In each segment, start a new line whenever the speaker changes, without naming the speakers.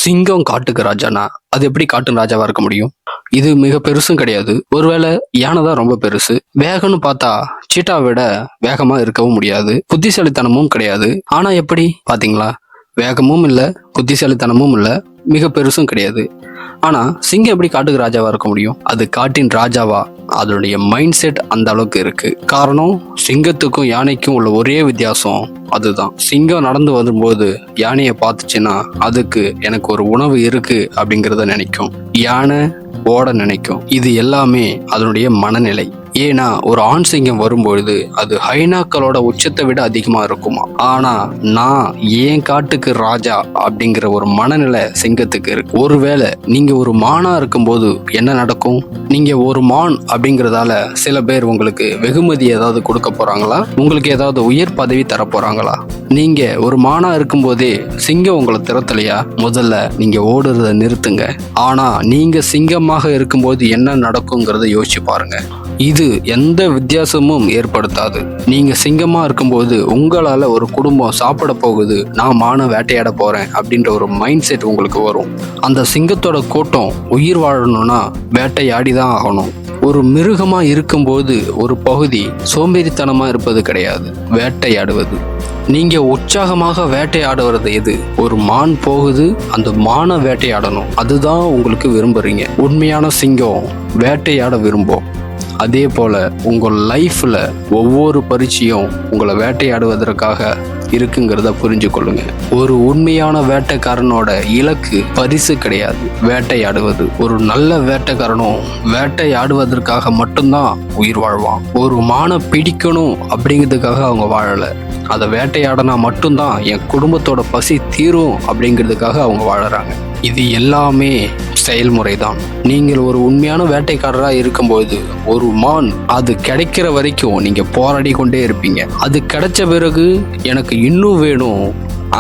சிங்கம் காட்டுக்கு ராஜானா அது எப்படி காட்டு ராஜாவா இருக்க முடியும்? இது மிக பெருசும் கிடையாது. ஒருவேளை யானை தான் ரொம்ப பெருசு. வேகம்னு பார்த்தா சீட்டா விட வேகமா இருக்கவும் முடியாது. புத்திசாலித்தனமும் கிடையாது. ஆனா எப்படி பாத்தீங்களா? வேகமும் இல்ல, புத்திசாலித்தனமும் இல்ல, மிக பெருசும் கிடையாது. ஆனா சிங்கம் எப்படி காட்டுக்கு ராஜாவா இருக்க முடியும்? அது காட்டின் ராஜாவா? அதனுடைய மைண்ட் செட் அந்த அளவுக்கு இருக்கு. காரணம், சிங்கத்துக்கும் யானைக்கும் உள்ள ஒரே வித்தியாசம் அதுதான். சிங்கம் நடந்து வரும்போது யானையை பார்த்துச்சுன்னா அதுக்கு எனக்கு ஒரு உணவு இருக்கு அப்படிங்கிறத நினைக்கும். யானை ஓட நினைக்கும். இது எல்லாமே அதனுடைய மனநிலை. ஏன்னா ஒரு ஆண் சிங்கம் வரும்பொழுது அது ஹைனாக்களோட உச்சத்தை விட அதிகமா இருக்குமா. ஆனா நான் ஏன் காட்டுக்கு ராஜா அப்படிங்கிற ஒரு மனநிலை சிங்கத்துக்கு இருக்கு. ஒருவேளை நீங்க ஒரு மானா இருக்கும்போது என்ன நடக்கும்? நீங்க ஒரு மான் அப்படிங்கறதால சில பேர் உங்களுக்கு வெகுமதி ஏதாவது கொடுக்க போறாங்களா? உங்களுக்கு ஏதாவது உயர் பதவி தர போறாங்களா? நீங்க ஒரு மானா இருக்கும்போதே சிங்கம் உங்களை திறத்தலையா? முதல்ல நீங்க ஓடுறத நிறுத்துங்க. ஆனா நீங்க சிங்கமாக இருக்கும்போது என்ன நடக்குங்கிறத யோசிச்சு பாருங்க. இது எந்த வித்தியாசமும் ஏற்படுத்தாது. நீங்க சிங்கமா இருக்கும்போது உங்களால ஒரு குடும்பம் சாப்பிட போகுது, நான் மான வேட்டையாட போறேன் அப்படின்ற ஒரு மைண்ட் செட் உங்களுக்கு வரும். அந்த சிங்கத்தோட கூட்டம் உயிர் வாழணும்னா வேட்டையாடிதான் ஆகணும். ஒரு மிருகமா இருக்கும்போது ஒரு பகுதி சோம்பேறித்தனமா இருப்பது கிடையாது, வேட்டையாடுவது. நீங்க உற்சாகமாக வேட்டையாடுவது எது? ஒரு மான் போகுது, அந்த மானை வேட்டையாடணும், அதுதான் உங்களுக்கு விரும்புறீங்க. உண்மையான சிங்கம் வேட்டையாட விரும்பும். அதே போல உங்கள் லைஃப்ல ஒவ்வொரு பரீட்சையும் உங்களை வேட்டையாடுவதற்காக இருக்குங்கிறத புரிஞ்சு கொள்ளுங்க. ஒரு உண்மையான வேட்டைக்காரனோட இலக்கு பரிசு கிடையாது, வேட்டையாடுவது. ஒரு நல்ல வேட்டைக்காரனும் வேட்டையாடுவதற்காக மட்டும்தான் உயிர் வாழ்வான். ஒரு மானை பிடிக்கணும் அப்படிங்கிறதுக்காக அவங்க வாழல, அதை வேட்டையாடினா மட்டும்தான் என் குடும்பத்தோட பசி தீரும் அப்படிங்கிறதுக்காக அவங்க வாழறாங்க. இது எல்லாமே செயல்முறை தான். நீங்கள் ஒரு உண்மையான வேட்டைக்காரராக இருக்கும்போது ஒரு மான் அது கிடைக்கிற வரைக்கும் நீங்க போராடி கொண்டே இருப்பீங்க. அது கிடைச்ச பிறகு எனக்கு இன்னும் வேணும்,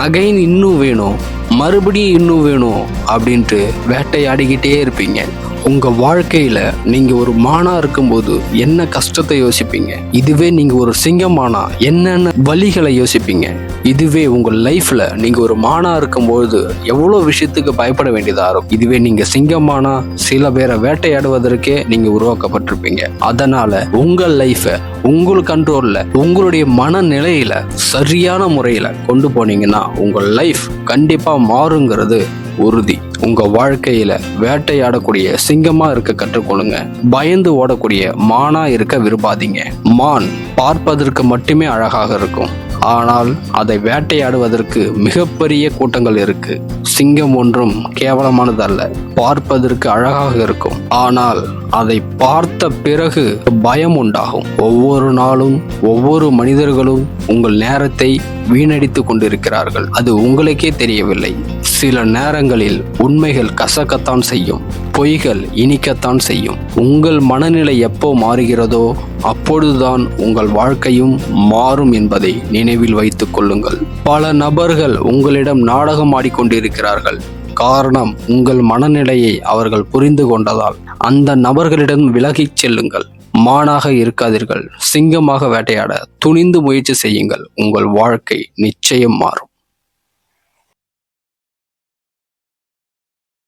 அகைன் இன்னும் வேணும், மறுபடியும் இன்னும் வேணும் அப்படின்ட்டு வேட்டையாடிக்கிட்டே இருப்பீங்க. உங்க வாழ்க்கையில நீங்க ஒரு மானா இருக்கும்போது என்ன கஷ்டத்தை யோசிப்பீங்க? இதுவே நீங்க ஒரு சிங்கமானா என்னென்ன வழிகளை யோசிப்பீங்க? இதுவே உங்க லைஃப்ல நீங்க ஒரு மானா இருக்கும்போது எவ்வளவு விஷயத்துக்கு பயப்பட வேண்டியதா இருக்கும். இதுவே நீங்க சிங்கமானா சில பேரை வேட்டையாடுவதற்கே நீங்க உருவாக்கப்பட்டிருப்பீங்க. அதனால உங்க லைஃப உங்கள் கண்ட்ரோல்ல, உங்களுடைய மனநிலையில சரியான முறையில கொண்டு போனீங்கன்னா உங்க லைஃப் கண்டிப்பா மாறுங்கிறது உறுதி. உங்க வாழ்க்கையில வேட்டையாடக்கூடிய சிங்கமா இருக்க கற்றுக்கொள்ளுங்க. பயந்து ஓடக்கூடிய மானா இருக்க விரும்பாதீங்க. மான் பார்ப்பதற்கு மட்டுமே அழகாக இருக்கும், ஆனால் அதை வேட்டையாடுவதற்கு மிகப்பெரிய கூட்டங்கள் இருக்கு. சிங்கம் ஒன்றும் கேவலமானதல்ல, பார்ப்பதற்கு அழகாக இருக்கும், ஆனால் அதை பார்த்த பிறகு பயம் உண்டாகும். ஒவ்வொரு நாளும் ஒவ்வொரு மனிதர்களும் உங்கள் நேரத்தை வீணடித்து கொண்டிருக்கிறார்கள், அது உங்களுக்கே தெரியவில்லை. சில நேரங்களில் உண்மைகள் கசக்கத்தான் செய்யும், பொய்கள் இனிக்கத்தான் செய்யும். உங்கள் மனநிலை எப்போ மாறுகிறதோ அப்பொழுதுதான் உங்கள் வாழ்க்கையும் மாறும் என்பதை நினைவில் வைத்துக் கொள்ளுங்கள். பல நபர்கள் உங்களிடம் நாடகம் ஆடிக்கொண்டிருக்கிறார்கள். காரணம், உங்கள் மனநிலையை அவர்கள் புரிந்து கொண்டதால். அந்த நபர்களிடம் விலகிச் செல்லுங்கள். மானாக இருக்காதீர்கள், சிங்கமாக வேட்டையாட துணிந்து முயற்சி செய்யுங்கள். உங்கள் வாழ்க்கை நிச்சயம் மாறும்.